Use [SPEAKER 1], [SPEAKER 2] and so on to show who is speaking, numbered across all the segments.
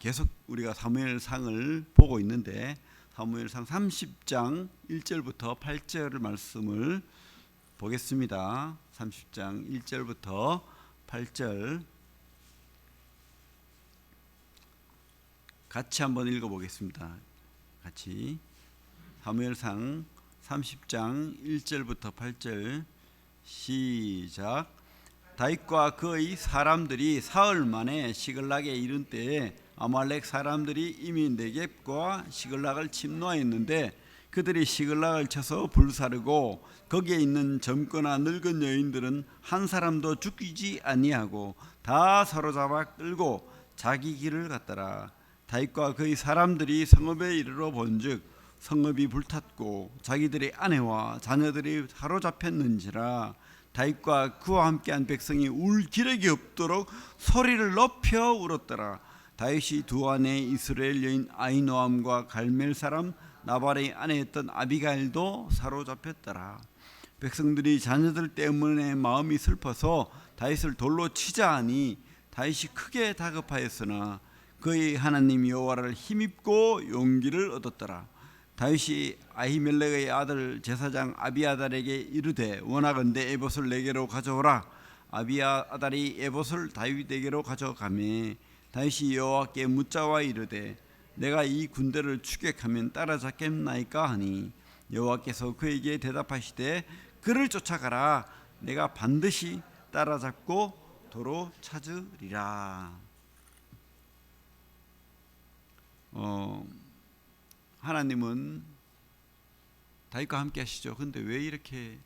[SPEAKER 1] 계속 우리가 사무엘상을 보고 있는데 사무엘상 30장 1절부터 8절 말씀을 보겠습니다. 30장 1절부터 8절 같이 한번 읽어보겠습니다. 같이 사무엘상 30장 1절부터 8절 시작. 다윗과 그의 사람들이 사흘 만에 시글락에 이른 때에 아말렉 사람들이 이미 네겝과 시글락을 침노하였는데 그들이 시글락을 쳐서 불사르고 거기에 있는 젊거나 늙은 여인들은 한 사람도 죽이지 아니하고 다 사로잡아 끌고 자기 길을 갔더라. 다윗과 그의 사람들이 성읍에 이르러 본즉 성읍이 불탔고 자기들의 아내와 자녀들이 사로잡혔는지라. 다윗과 그와 함께한 백성이 울 기력이 없도록 소리를 높여 울었더라. 다윗이 두 아내 이스라엘 여인 아히노암과 갈멜 사람 나발의 아내였던 아비가일도 사로잡혔더라. 백성들이 자녀들 때문에 마음이 슬퍼서 다윗을 돌로 치자 하니 다윗이 크게 다급하였으나 그의 하나님 여호와를 힘입고 용기를 얻었더라. 다윗이 아히멜렉의 아들 제사장 아비아달에게 이르되 원하건대 에봇을 내게로 가져오라. 아비아달이 에봇을 다윗에게로 가져가매 다윗이 여호와께 묻자와 이르되 내가 이 군대를 추격하면 따라잡겠나이까 하니 여호와께서 그에게 대답하시되 그를 쫓아가라. 내가 반드시 따라잡고 도로 찾으리라. 하나님은 다윗과 함께 하시죠. 근데 왜 이렇게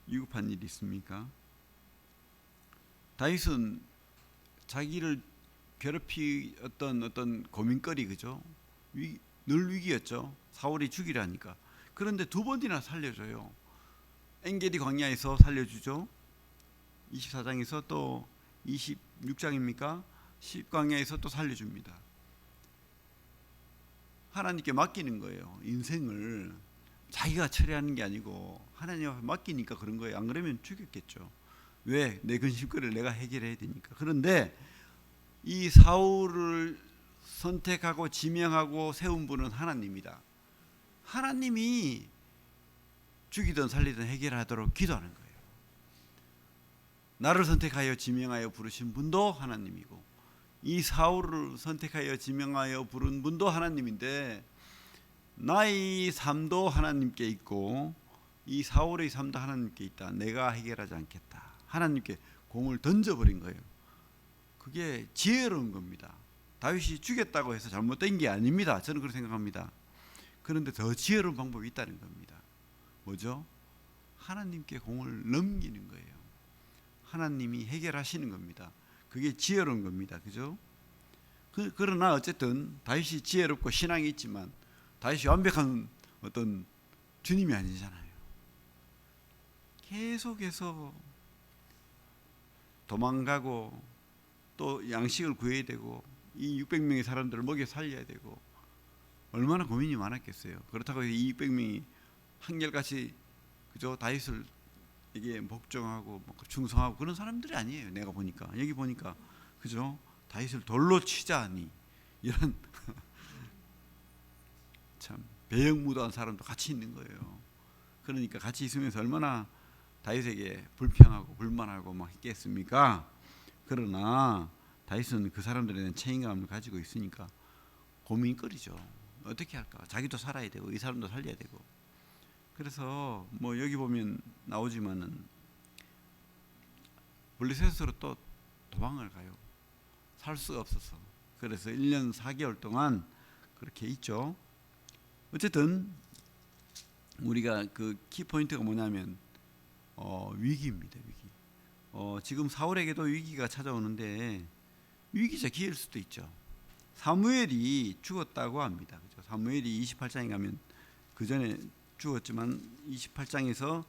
[SPEAKER 1] 위급한 일이 있습니까? 다윗은 자기를 괴롭히었던 어떤 고민거리, 그죠? 늘 위기였죠. 사울이 죽이라니까. 그런데 두 번이나 살려줘요. 엔게디 광야에서 살려주죠. 24장에서 또 26장입니까? 10광야에서 또 살려줍니다. 하나님께 맡기는 거예요. 인생을 자기가 처리하는 게 아니고 하나님 앞에 맡기니까 그런 거예요. 안 그러면 죽였겠죠. 왜? 내 근심거리를 내가 해결해야 되니까. 그런데 이 사울을 선택하고 지명하고 세운 분은 하나님이다. 하나님이 죽이든 살리든 해결하도록 기도하는 거예요. 나를 선택하여 지명하여 부르신 분도 하나님이고 이 사울을 선택하여 지명하여 부른 분도 하나님인데 나의 삶도 하나님께 있고 이 사울의 삶도 하나님께 있다. 내가 해결하지 않겠다. 하나님께 공을 던져버린 거예요. 그게 지혜로운 겁니다. 다윗이 죽였다고 해서 잘못된 게 아닙니다. 저는 그렇게 생각합니다. 그런데 더 지혜로운 방법이 있다는 겁니다. 뭐죠? 하나님께 공을 넘기는 거예요. 하나님이 해결하시는 겁니다. 그게 지혜로운 겁니다. 그죠? 그러나 어쨌든 다윗이 지혜롭고 신앙이 있지만 다윗이 완벽한 어떤 주님이 아니잖아요. 계속해서 도망가고 또 양식을 구해야 되고 이 600명의 사람들을 먹여 살려야 되고 얼마나 고민이 많았겠어요. 그렇다고 이 600명이 한결같이 그죠? 다윗을 이게 복종하고 충성하고 그런 사람들이 아니에요. 내가 보니까 여기 보니까 그죠? 다윗을 돌로 치자 하니 이런 참 배영무도한 사람도 같이 있는 거예요. 그러니까 같이 있으면서 얼마나 다윗에게 불평하고 불만하고 막 했겠습니까? 그러나 다윗은 그 사람들에 대한 책임감을 가지고 있으니까 고민거리죠. 어떻게 할까? 자기도 살아야 되고 이 사람도 살려야 되고. 그래서 뭐 여기 보면 나오지만은 블레셋으로 또 도망을 가요. 살 수가 없어서. 그래서 1년 4개월 동안 그렇게 있죠. 어쨌든 우리가 그 키포인트가 뭐냐면 위기입니다. 위기. 지금 사울에게도 위기가 찾아오는데 위기자 기회일 수도 있죠. 사무엘이 죽었다고 합니다. 그죠? 사무엘이 28장에 가면 그 전에 죽었지만 28장에서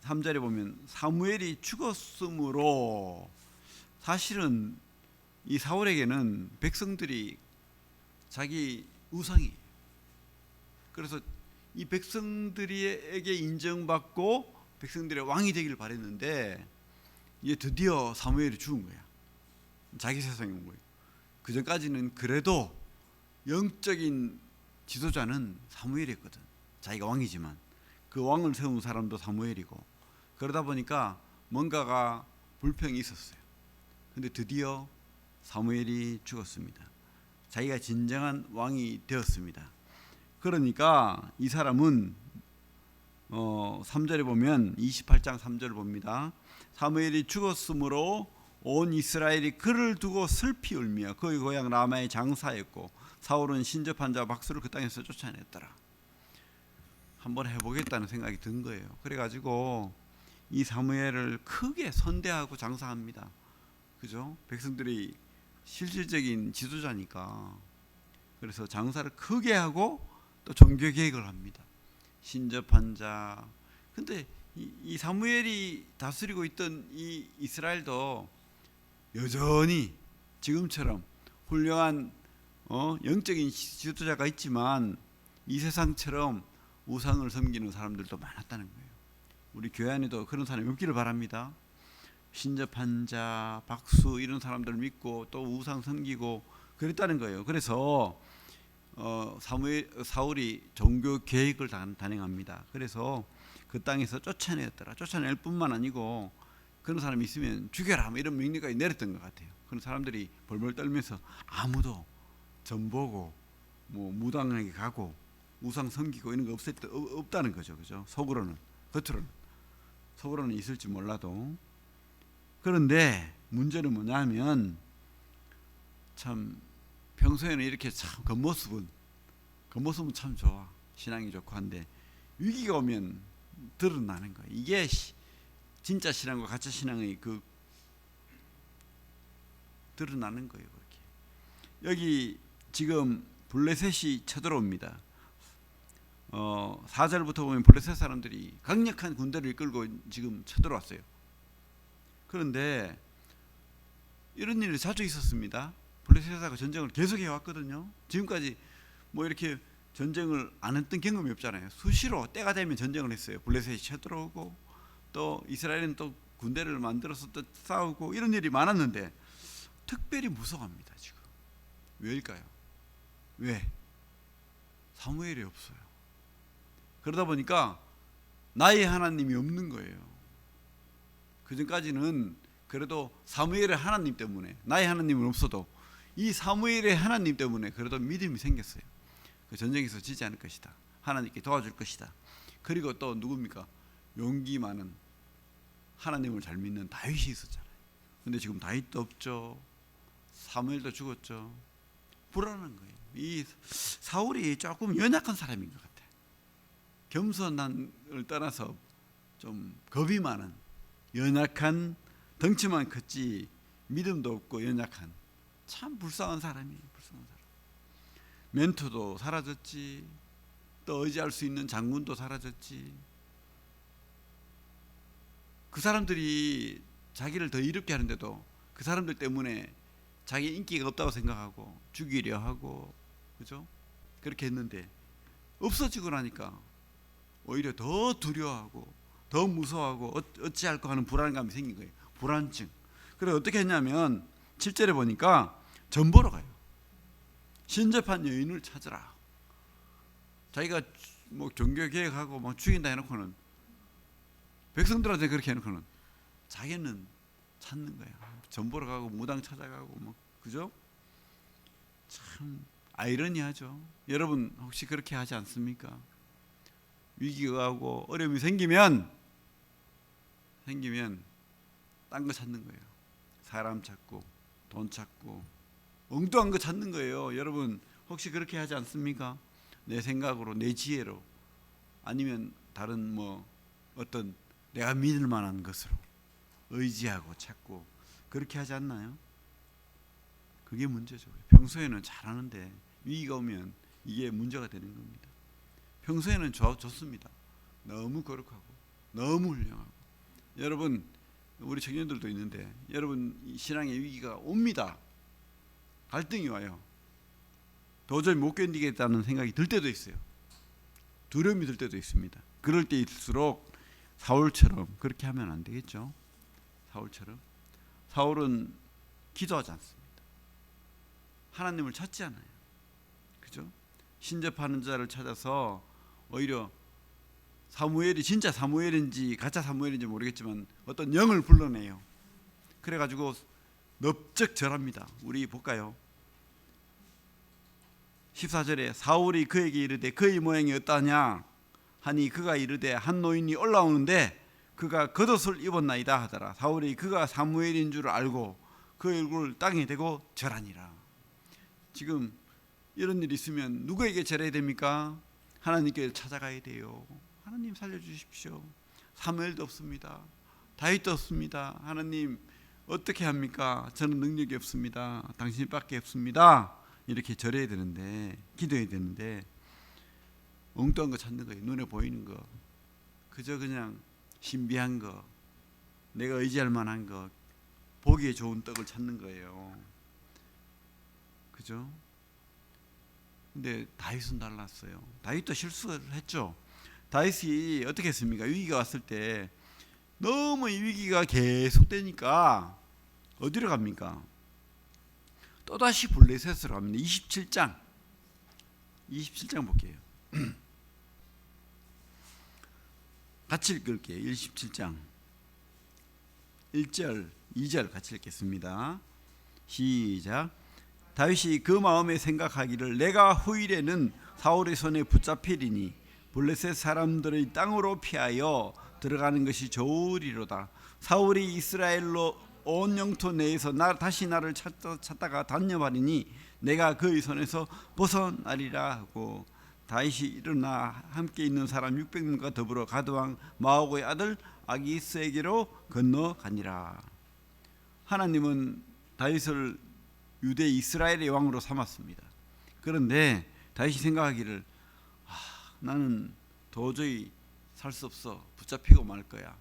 [SPEAKER 1] 3절에 보면 사무엘이 죽었으므로 사실은 이 사울에게는 백성들이 자기 우상이에요. 그래서 이 백성들에게 인정받고 백성들의 왕이 되기를 바랬는데 이제 드디어 사무엘이 죽은 거야. 자기 세상에 온 거예요. 그 전까지는 그래도 영적인 지도자는 사무엘이었거든. 자기가 왕이지만 그 왕을 세운 사람도 사무엘이고, 그러다 보니까 뭔가가 불평이 있었어요. 근데 드디어 사무엘이 죽었습니다. 자기가 진정한 왕이 되었습니다. 그러니까 이 사람은 3절에 보면 28장 3절을 봅니다. 사무엘이 죽었으므로 온 이스라엘이 그를 두고 슬피 울며 그의 고향 라마에 장사했고 사울은 신접한 자 박수를 그 땅에서 쫓아냈더라. 한번 해보겠다는 생각이 든 거예요. 그래가지고 이 사무엘을 크게 선대하고 장사합니다. 그죠? 백성들이 실질적인 지도자니까. 그래서 장사를 크게 하고 또 종교 개혁을 합니다. 신접한 자. 근데 이 사무엘이 다스리고 있던 이 이스라엘도 여전히 지금처럼 훌륭한 영적인 지도자가 있지만 이 세상처럼 우상을 섬기는 사람들도 많았다는 거예요. 우리 교회 안에도 그런 사람이 없기를 바랍니다. 신접한 자, 박수 이런 사람들 믿고 또 우상 섬기고 그랬다는 거예요. 그래서 사울이 종교 계획을 단행합니다. 그래서 그 땅에서 쫓아내었더라. 쫓아낼 뿐만 아니고 그런 사람이 있으면 죽여라 이런 명령까지 내렸던 것 같아요. 그런 사람들이 벌벌 떨면서 아무도 전보고 뭐 무당에게 가고 우상 섬기고 이런 거 없다는 거죠. 그죠? 속으로는, 속으로는 있을지 몰라도. 그런데 문제는 뭐냐면 참 평소에는 이렇게 참 겉모습은 참 좋아, 신앙이 좋고 한데 위기가 오면 드러나는 거예요. 이게 진짜 신앙과 가짜 신앙의 그 드러나는 거예요. 그렇게. 여기 지금 블레셋이 쳐들어옵니다. 4절부터 보면 블레셋 사람들이 강력한 군대를 이끌고 지금 쳐들어왔어요. 그런데 이런 일이 자주 있었습니다. 블레셋하고 전쟁을 계속 해왔거든요. 지금까지 뭐 이렇게 전쟁을 안 했던 경험이 없잖아요. 수시로 때가 되면 전쟁을 했어요. 블레셋이 쳐들어오고 또 이스라엘은 또 군대를 만들어서 또 싸우고 이런 일이 많았는데 특별히 무서워합니다. 지금 왜일까요? 왜? 사무엘이 없어요. 그러다 보니까 나의 하나님이 없는 거예요. 그 전까지는 그래도 사무엘의 하나님 때문에, 나의 하나님은 없어도 이 사무엘의 하나님 때문에 그래도 믿음이 생겼어요. 그 전쟁에서 지지 않을 것이다. 하나님께 도와줄 것이다. 그리고 또 누굽니까? 용기 많은 하나님을 잘 믿는 다윗이 있었잖아요. 근데 지금 다윗도 없죠. 사무엘도 죽었죠. 불안한 거예요. 이 사울이 조금 연약한 사람인 것 같아요. 겸손함을 떠나서 좀 겁이 많은, 연약한, 덩치만 컸지 믿음도 없고 연약한 참 불쌍한 사람이에요. 불쌍한 사람. 멘토도 사라졌지, 또 의지할 수 있는 장군도 사라졌지. 그 사람들이 자기를 더 이롭게 하는데도 그 사람들 때문에 자기 인기가 없다고 생각하고 죽이려 하고, 그죠? 그렇게 했는데 없어지고 나니까 오히려 더 두려워하고 더 무서워하고 어찌할까 하는 불안감이 생긴 거예요. 불안증. 그래서 어떻게 했냐면 7절에 보니까 전보러 가요. 신접한 여인을 찾으라. 자기가 뭐 종교 계획하고 막 죽인다 해놓고는, 백성들한테 그렇게 해놓고는 자기는 찾는 거야. 전보러 가고 무당 찾아가고 뭐, 그죠? 참 아이러니하죠. 여러분 혹시 그렇게 하지 않습니까? 위기가 오고 어려움이 생기면 딴 거 찾는 거예요. 사람 찾고 돈 찾고 엉뚱한 거 찾는 거예요. 여러분 혹시 그렇게 하지 않습니까? 내 생각으로, 내 지혜로, 아니면 다른 뭐 어떤 내가 믿을 만한 것으로 의지하고 찾고 그렇게 하지 않나요? 그게 문제죠. 평소에는 잘하는데 위기가 오면 이게 문제가 되는 겁니다. 평소에는 좋습니다. 너무 거룩하고 너무 훌륭하고. 여러분 우리 청년들도 있는데 여러분 신앙의 위기가 옵니다. 갈등이 와요. 도저히 못 견디겠다는 생각이 들 때도 있어요. 두려움이 들 때도 있습니다. 그럴 때일수록 사울처럼 그렇게 하면 안 되겠죠. 사울처럼. 사울은 기도하지 않습니다. 하나님을 찾지 않아요. 그죠? 신접하는 자를 찾아서 오히려 사무엘이 진짜 사무엘인지 가짜 사무엘인지 모르겠지만 어떤 영을 불러내요. 그래가지고 넙적 절합니다. 우리 볼까요? 14절에 사울이 그에게 이르되 그의 모양이 어떠하냐 하니 그가 이르되 한 노인이 올라오는데 그가 겉옷을 입었나이다 하더라. 사울이 그가 사무엘인 줄 알고 그 얼굴을 땅에 대고 절하니라. 지금 이런 일이 있으면 누구에게 절해야 됩니까? 하나님께 찾아가야 돼요. 하나님 살려주십시오. 사무엘도 없습니다. 다윗도 없습니다. 하나님 어떻게 합니까? 저는 능력이 없습니다. 당신밖에 없습니다. 이렇게 절해야 되는데, 기도해야 되는데 엉뚱한 거 찾는 거예요. 눈에 보이는 거, 그저 그냥 신비한 거, 내가 의지할 만한 거, 보기에 좋은 떡을 찾는 거예요. 그죠? 근데 다윗은 달랐어요. 다윗도 실수를 했죠. 다윗이 어떻게 했습니까? 위기가 왔을 때 너무 이 위기가 계속되니까 어디로 갑니까? 또다시 블레셋으로 갑니다. 27장 볼게요. 같이 읽을게요. 27장 1절 2절 같이 읽겠습니다. 시작. 다윗이 그 마음에 생각하기를 내가 후일에는 사울의 손에 붙잡히리니 블레셋 사람들의 땅으로 피하여 들어가는 것이 좋으리로다. 사울이 이스라엘로 온 영토 내에서 다시 나를 찾다가 단념하리니 내가 그의 손에서 벗어나리라 하고 다윗이 일어나 함께 있는 사람 600명과 더불어 가드왕 마옥의 아들 아기스에게로 건너가니라. 하나님은 다윗을 유대 이스라엘의 왕으로 삼았습니다. 그런데 다윗이 생각하기를 나는 도저히 살 수 없어. 붙잡히고 말 거야.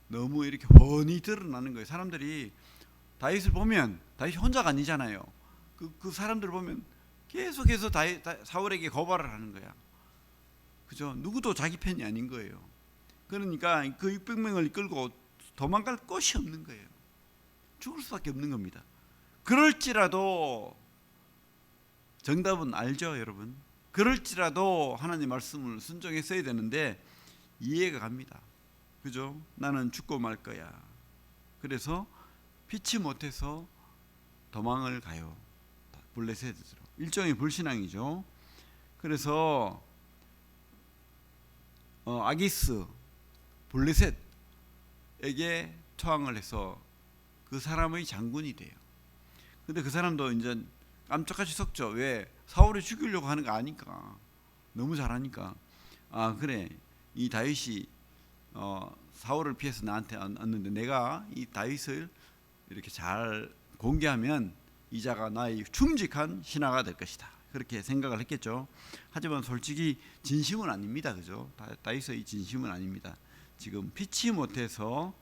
[SPEAKER 1] 너무 이렇게 훤히 드러나는 거예요. 사람들이 다윗을 보면 다윗이 혼자가 아니잖아요. 그 사람들을 보면 계속해서 사울에게 고발을 하는 거야. 그죠? 누구도 자기 편이 아닌 거예요. 그러니까 그 600명을 이끌고 도망갈 곳이 없는 거예요. 죽을 수밖에 없는 겁니다. 그럴지라도 정답은 알죠, 여러분? 그럴지라도 하나님 말씀을 순종했어야 되는데 이해가 갑니다. 그죠? 나는 죽고 말 거야. 그래서 피치 못해서 도망을 가요. 블레셋으로. 일종의 불신앙이죠. 그래서 아기스 블레셋에게 투항을 해서 그 사람의 장군이 돼요. 근데 그 사람도 이제 깜짝같이 속죠. 왜? 사울이 죽이려고 하는 거 아니까. 너무 잘하니까. 그래. 이 다윗이 사울을 피해서 나한테 왔는데 내가 이 다윗을 이렇게 잘 공개하면 이자가 나의 충직한 신하가 될 것이다. 그렇게 생각을 했겠죠. 하지만 솔직히 진심은 아닙니다. 그죠? 다윗의 진심은 아닙니다. 지금 피치 못해서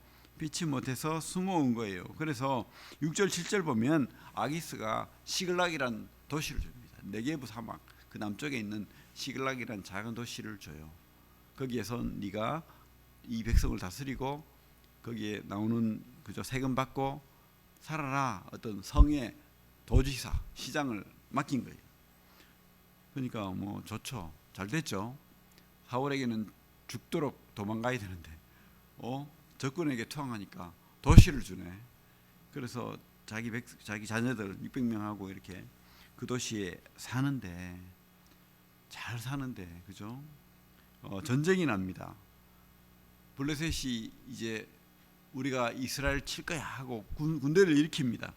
[SPEAKER 1] 숨어온 거예요. 그래서 6절 7절 보면 아기스가 시글락이란 도시를 줍니다. 네게브 사막 그 남쪽에 있는 시글락이란 작은 도시를 줘요. 거기에서 네가 이 백성을 다스리고 거기에 나오는 그저 세금 받고 살아라. 어떤 성의 도지사 시장을 맡긴 거예요. 그러니까 뭐 좋죠. 잘 됐죠. 사울에게는 죽도록 도망가야 되는데 적군에게 투항하니까 도시를 주네. 그래서 자기 자녀들 600명하고 이렇게 그 도시에 사는데 잘 사는데 그죠? 전쟁이 납니다. 블레셋이 이제 우리가 이스라엘 칠 거야 하고 군대를 일으킵니다.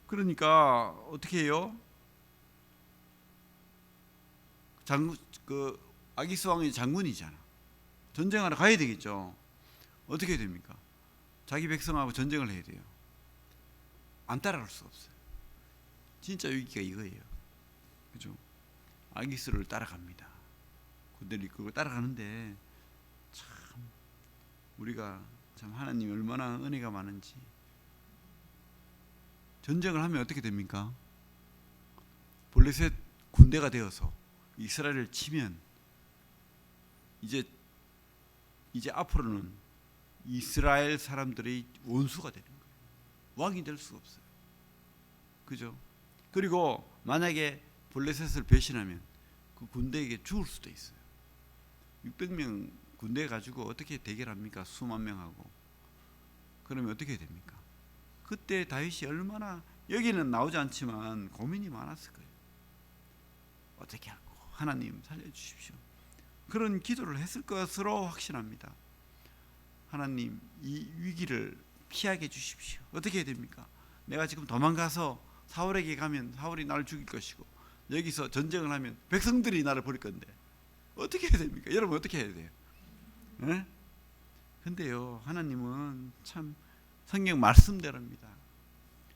[SPEAKER 1] 그러니까 어떻게 해요? 아기스 왕이 장군이잖아. 전쟁하러 가야 되겠죠. 어떻게 됩니까? 자기 백성하고 전쟁을 해야 돼요. 안 따라갈 수가 없어요. 진짜 위기가 이거예요. 그죠? 아기스를 따라갑니다. 군대를 이끌고 따라가는데 참 우리가 참 하나님이 얼마나 은혜가 많은지. 전쟁을 하면 어떻게 됩니까? 블레셋 군대가 되어서 이스라엘을 치면 이제 앞으로는 이스라엘 사람들의 원수가 되는 거예요. 왕이 될 수가 없어요. 그죠? 그리고 만약에 블레셋을 배신하면 그 군대에게 죽을 수도 있어요. 600명 군대 가지고 어떻게 대결합니까? 수만 명하고. 그러면 어떻게 됩니까? 그때 다윗이 얼마나, 여기는 나오지 않지만 고민이 많았을 거예요. 어떻게 하고, 하나님 살려주십시오. 그런 기도를 했을 것으로 확신합니다. 하나님, 이 위기를 피하게 해주십시오. 어떻게 해야 됩니까? 내가 지금 도망가서 사울에게 가면 사울이 나를 죽일 것이고, 여기서 전쟁을 하면 백성들이 나를 버릴 건데 어떻게 해야 됩니까? 여러분 어떻게 해야 돼요? 네? 근데요, 하나님은 참 성경 말씀대로입니다.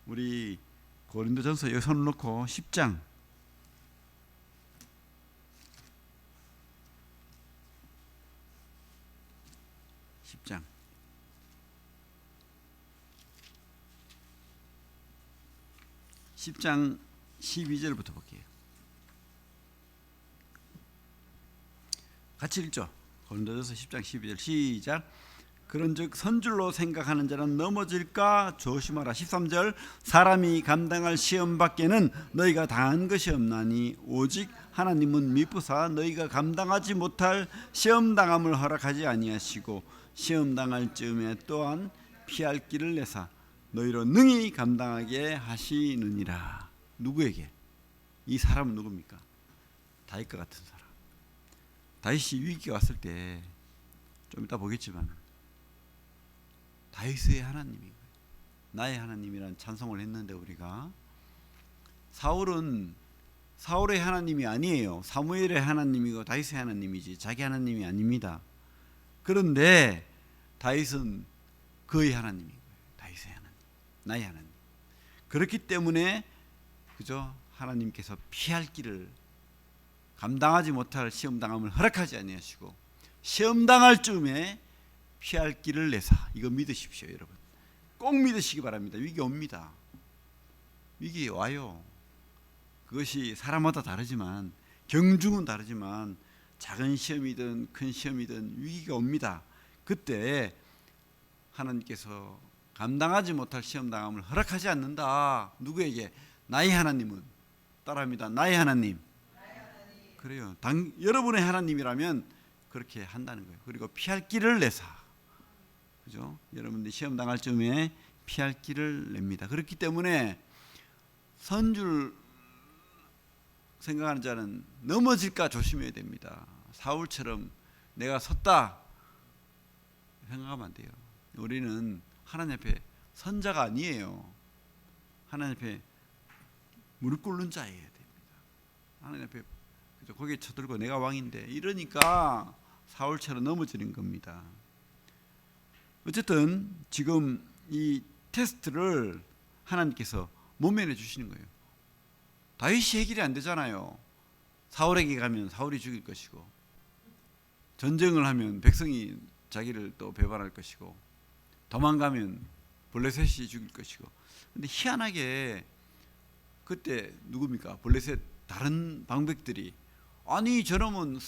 [SPEAKER 1] 우리 고린도전서 여기 손을 놓고 10장 10장 12절부터 볼게요. 같이 읽죠. 고린도전서 10장 12절 시작. 그런즉 선줄로 생각하는 자는 넘어질까 조심하라. 13절 사람이 감당할 시험 밖에는 너희가 당한 것이 없나니 오직 하나님은 미쁘사 너희가 감당하지 못할 시험 당함을 허락하지 아니하시고 시험 당할 즈음에 또한 피할 길을 내사 너희로 능히 감당하게 하시느니라. 누구에게? 이 사람은 누굽니까? 다윗과 같은 사람. 다윗이 위기가 왔을 때 좀 이따 보겠지만 다윗의 하나님이 나의 하나님이란 찬송을 했는데, 우리가 사울은 사울의 하나님이 아니에요. 사무엘의 하나님이고 다윗의 하나님이지 자기 하나님이 아닙니다. 그런데 다윗은 그의 하나님인 거예요. 다윗의 하나님, 나의 하나님. 그렇기 때문에 그죠? 하나님께서 피할 길을, 감당하지 못할 시험 당함을 허락하지 아니하시고 시험 당할 즈음에 피할 길을 내사. 이거 믿으십시오, 여러분. 꼭 믿으시기 바랍니다. 위기 옵니다. 위기 와요. 그것이 사람마다 다르지만, 경중은 다르지만 작은 시험이든 큰 시험이든 위기가 옵니다. 그때 하나님께서 감당하지 못할 시험 당함을 허락하지 않는다. 누구에게? 나의 하나님은. 따라합니다. 나의 하나님. 그래요. 여러분의 하나님이라면 그렇게 한다는 거예요. 그리고 피할 길을 내사. 그죠? 여러분들이 시험 당할 즈음에 피할 길을 냅니다. 그렇기 때문에 선줄 생각하는 자는 넘어질까 조심해야 됩니다. 사울처럼 내가 섰다 생각하면 안 돼요. 우리는 하나님 앞에 선자가 아니에요. 하나님 앞에 무릎 꿇는 자여야 됩니다. 하나님 앞에 고개 쳐들고 내가 왕인데, 이러니까 사울처럼 넘어지는 겁니다. 어쨌든 지금 이 테스트를 하나님께서 모면해 주시는 거예요. 다윗이 해결이 안 되잖아요. 사울에게 가면 사울이 죽일 것이고, 전쟁을 하면 백성이 자기를 또 배반할 것이고, 도망가면 블레셋이 죽일 것이고. 근데 희한하게 그때 누굽니까? 블레셋 다른 방백들이, 아니 저놈은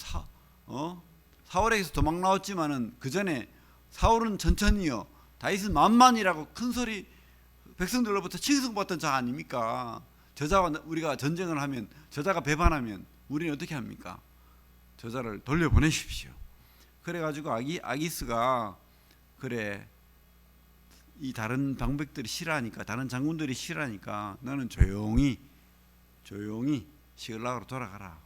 [SPEAKER 1] 사울에게서 도망 나왔지만은 그 전에 사울은 천천히요, 다윗은 만만이라고 큰 소리 백성들로부터 칭송받던 자 아닙니까? 저자와 우리가 전쟁을 하면, 저자가 배반하면 우리는 어떻게 합니까? 저자를 돌려보내십시오. 그래가지고 아기스가, 그래 이 다른 방백들이 싫어하니까, 다른 장군들이 싫어하니까 너는 조용히 시글락으로 돌아가라.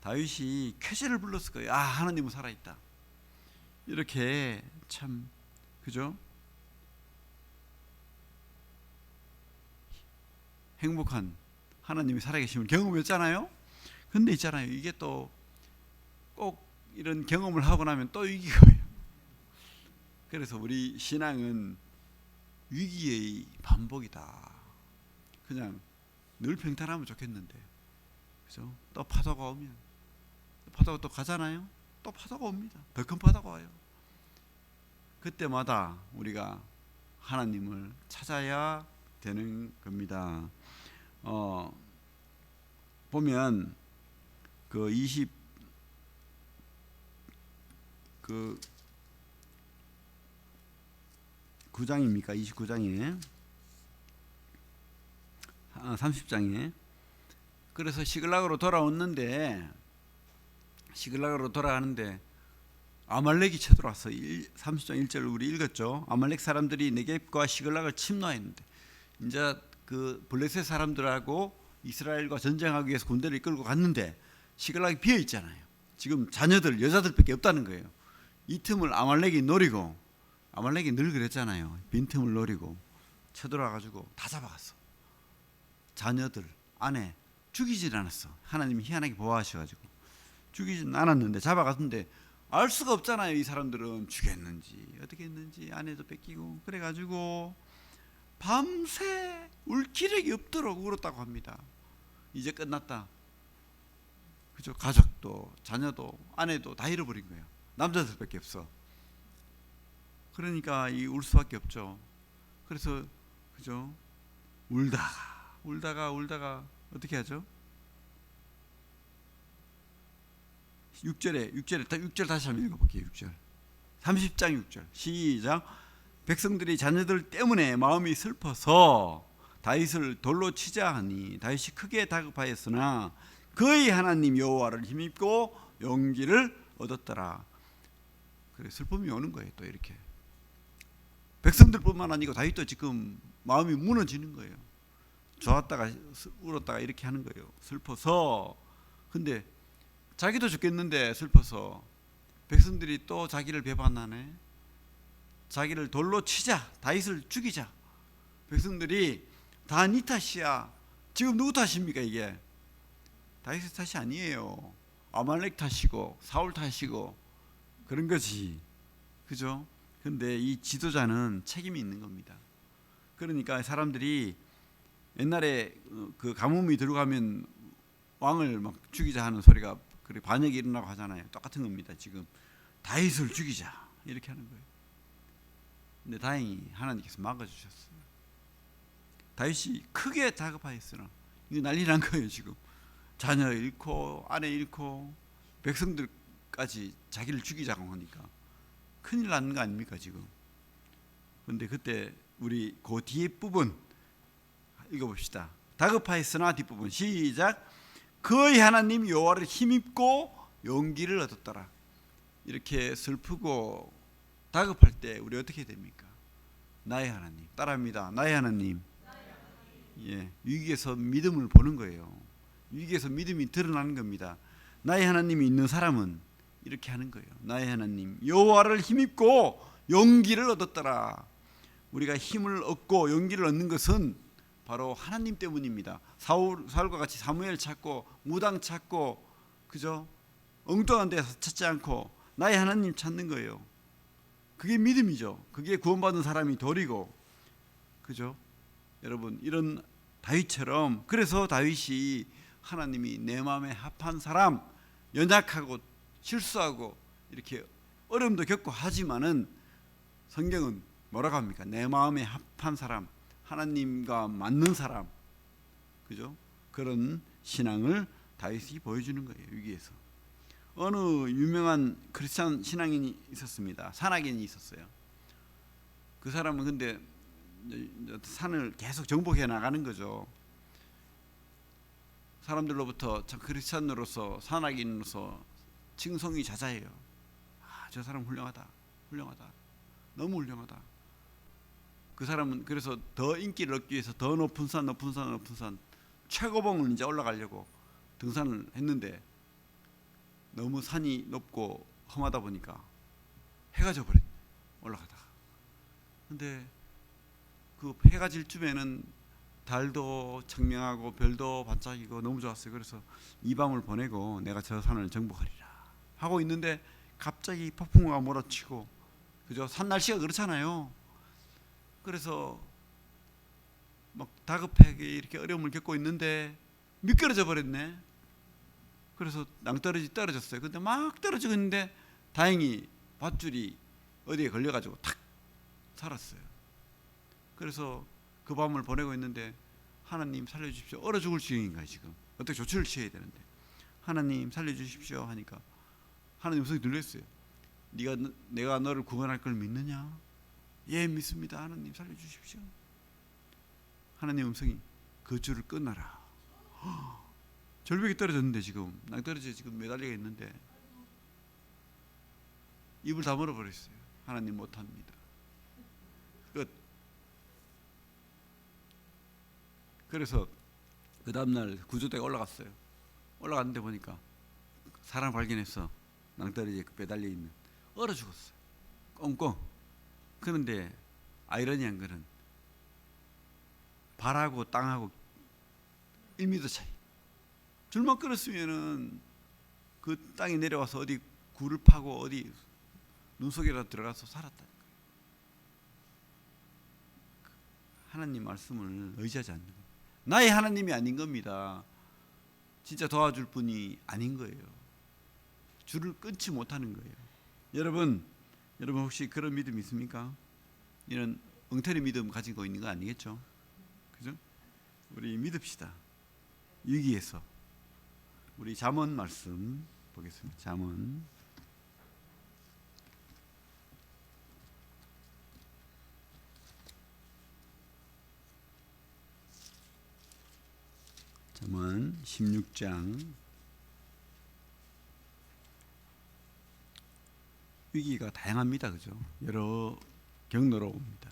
[SPEAKER 1] 다윗이 쾌재를 불렀을 거예요. 아, 하나님은 살아있다. 이렇게 참, 그죠? 행복한 하나님이 살아계심을 경험했잖아요. 근데 있잖아요, 이게 또 꼭 이런 경험을 하고 나면 또 위기가 와요. 그래서 우리 신앙은 위기의 반복이다. 그냥 늘 평탄하면 좋겠는데, 그죠? 또 파도가 오면, 파도가 또 가잖아요. 또 파도가 옵니다. 더 큰 파도가 와요. 그때마다 우리가 하나님을 찾아야 되는 겁니다. 보면 그 29장입니까? 29장에 30장에. 그래서 시글락으로 돌아오는데 아말렉이 쳐들어왔어. 30장 1절을 우리 읽었죠. 아말렉 사람들이 네겝과 시글락을 침노했는데 이제 그 블레셋 사람들하고 이스라엘과 전쟁하기 위해서 군대를 이끌고 갔는데 시글락이 비어 있잖아요. 지금 자녀들 여자들밖에 없다는 거예요. 이 틈을 아말렉이 노리고, 아말렉이 늘 그랬잖아요. 빈틈을 노리고 쳐들어와가지고 다 잡아갔어. 자녀들, 아내 죽이질 않았어. 하나님이 희한하게 보호하셔가지고 죽이진 않았는데 잡아갔는데 알 수가 없잖아요. 이 사람들은 죽였는지 어떻게 했는지. 아내도 뺏기고 그래가지고 밤새 울 기력이 없도록 울었다고 합니다. 이제 끝났다. 그죠? 가족도 자녀도 아내도 다 잃어버린 거예요. 남자들밖에 없어. 그러니까 이 울 수밖에 없죠. 그래서 그죠? 울다가 어떻게 하죠? 6절 다시 한번 읽어볼게요. 6절 30장 6절 시작. 백성들이 자녀들 때문에 마음이 슬퍼서 다윗을 돌로 치자 하니 다윗이 크게 다급하였으나 그의 하나님 여호와를 힘입고 용기를 얻었더라. 그래, 슬픔이 오는 거예요. 또 이렇게 백성들뿐만 아니고 다윗도 지금 마음이 무너지는 거예요. 좋았다가 울었다가 이렇게 하는 거예요. 슬퍼서. 근데 자기도 죽겠는데 슬퍼서 백성들이 또 자기를 배반하네. 자기를 돌로 치자, 다윗을 죽이자. 백성들이 다 네 탓이야. 지금 누구 탓입니까 이게? 다윗의 탓이 아니에요. 아말렉 탓이고 사울 탓이고 그런 거지. 그죠? 근데 이 지도자는 책임이 있는 겁니다. 그러니까 사람들이 옛날에 그 가뭄이 들어가면 왕을 막 죽이자 하는 소리가 그래 반역이 일어나고 하잖아요. 똑같은 겁니다. 지금 다윗을 죽이자 이렇게 하는 거예요. 근데 다행히 하나님께서 막아주셨어요. 다윗이 크게 다급하였으나 이거 난리 난 거예요. 지금 자녀 잃고 아내 잃고 백성들까지 자기를 죽이자고 하니까 큰일 나는 거 아닙니까 지금. 근데 그때 우리 그 뒤에 부분 읽어봅시다. 다급하였으나 뒷부분 시작. 그의 하나님 여호와를 힘입고 용기를 얻었더라. 이렇게 슬프고 다급할 때 우리 어떻게 됩니까? 나의 하나님. 따라합니다. 나의 하나님. 예, 위기에서 믿음을 보는 거예요. 위기에서 믿음이 드러나는 겁니다. 나의 하나님이 있는 사람은 이렇게 하는 거예요. 나의 하나님 여호와를 힘입고 용기를 얻었더라. 우리가 힘을 얻고 용기를 얻는 것은 바로 하나님 때문입니다. 사울과 같이 사무엘 찾고 무당 찾고 그죠? 엉뚱한 데서 찾지 않고 나의 하나님 찾는 거예요. 그게 믿음이죠. 그게 구원받은 사람이 도리고 그죠? 여러분 이런 다윗처럼 그래서 다윗이 하나님이 내 마음에 합한 사람 연약하고 실수하고 이렇게 어려움도 겪고 하지만은 성경은 뭐라고 합니까? 내 마음에 합한 사람 하나님과 맞는 사람 그죠? 그런 신앙을 다윗이 보여주는 거예요. 위기에서. 어느 유명한 크리스찬 신앙인이 있었습니다. 산악인이 있었어요. 그 사람은 근데 산을 계속 정복해 나가는 거죠. 사람들로부터 크리스찬으로서 산악인으로서 칭송이 자자해요. 아, 저 사람 훌륭하다. 너무 훌륭하다. 그 사람은 그래서 더 인기를 얻기 위해서 더 높은 산 최고봉을 이제 올라가려고 등산을 했는데 너무 산이 높고 험하다 보니까 해가 져버렸네. 올라가다가. 근데 그 해가 질 쯤에는 달도 청명하고 별도 반짝이고 너무 좋았어요. 그래서 이 밤을 보내고 내가 저 산을 정복하리라 하고 있는데 갑자기 폭풍우가 몰아치고 그죠? 산 날씨가 그렇잖아요. 그래서 막 다급하게 이렇게 어려움을 겪고 있는데 미끄러져 버렸네. 그래서 낭떠러지 떨어졌어요. 근데 막 떨어지고 있는데 다행히 밧줄이 어디에 걸려가지고 탁 살았어요. 그래서 그 밤을 보내고 있는데 하나님 살려주십시오. 얼어 죽을 지경인가요 지금? 어떻게 조치를 취해야 되는데 하나님 살려주십시오 하니까 하나님 음성이 들렸어요. 내가 너를 구원할 걸 믿느냐? 예 믿습니다. 하나님 살려주십시오. 하나님 음성이 그 줄을 끊어라. 절벽이 떨어졌는데 지금 낭떠러지에 지금 매달려 있는데 입을 다물어 버렸어요. 하나님 못합니다. 끝. 그래서 그 다음날 구조대가 올라갔어요. 올라갔는데 보니까 사람 발견했어. 낭떠러지에 매달려 있는. 얼어 죽었어요. 꽁꽁. 그런데 아이러니한 거는 발하고 땅하고 1m 차이. 줄만 끊었으면은 그 땅이 내려와서 어디 굴을 파고 어디 눈 속에라도 들어가서 살았다. 하나님 말씀을 의지하지 않는 거예요. 나의 하나님이 아닌 겁니다. 진짜 도와줄 분이 아닌 거예요. 줄을 끊지 못하는 거예요. 여러분 혹시 그런 믿음 있습니까? 이런 엉터리 믿음 가지고 있는 거 아니겠죠? 그죠? 우리 믿읍시다. 위기에서 우리 잠언 말씀 보겠습니다. 잠언 16장. 위기가 다양합니다. 그죠? 여러 경로로 옵니다.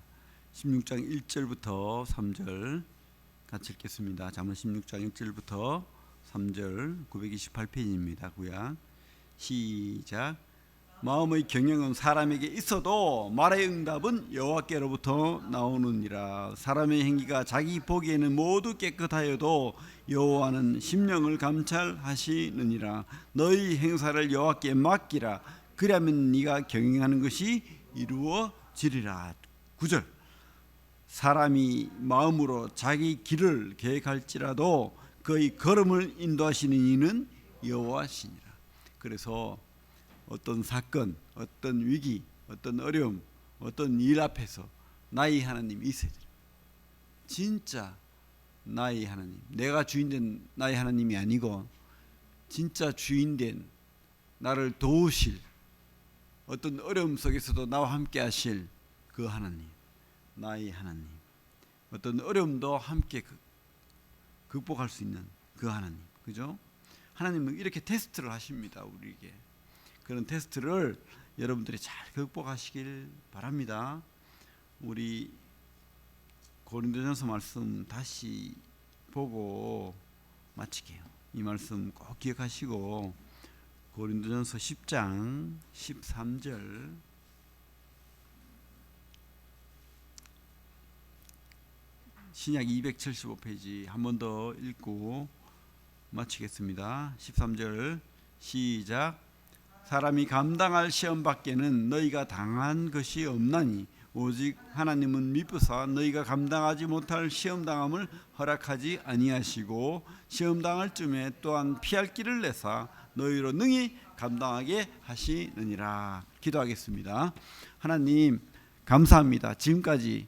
[SPEAKER 1] 16장 1절부터 3절 같이 읽겠습니다. 잠언 16장 1절부터 3절 928페이지입니다. 구약. 시작. 마음의 경영은 사람에게 있어도 말의 응답은 여호와께로부터 나오느니라. 사람의 행위가 자기 보기에는 모두 깨끗하여도 여호와는 심령을 감찰하시느니라. 너희 행사를 여호와께 맡기라. 그리하면 네가 경영하는 것이 이루어지리라. 9절. 사람이 마음으로 자기 길을 계획할지라도 그의 걸음을 인도하시는 이는 여호와시니라. 그래서 어떤 사건, 어떤 위기, 어떤 어려움, 어떤 일 앞에서 나의 하나님이 있어야 돼요. 진짜 나의 하나님, 내가 주인된 나의 하나님이 아니고 진짜 주인된 나를 도우실, 어떤 어려움 속에서도 나와 함께 하실 그 하나님, 나의 하나님, 어떤 어려움도 함께 극복할 수 있는 그 하나님, 그죠? 하나님은 이렇게 테스트를 하십니다. 우리에게. 그런 테스트를 여러분들이 잘 극복하시길 바랍니다. 우리 고린도전서 말씀 다시 보고 마칠게요. 이 말씀 꼭 기억하시고 고린도전서 10장 13절 신약 275페이지 한 번 더 읽고 마치겠습니다. 13절 시작. 사람이 감당할 시험 밖에는 너희가 당한 것이 없나니 오직 하나님은 미쁘사 너희가 감당하지 못할 시험 당함을 허락하지 아니하시고 시험 당할 쯤에 또한 피할 길을 내사 너희로 능히 감당하게 하시느니라. 기도하겠습니다. 하나님 감사합니다. 지금까지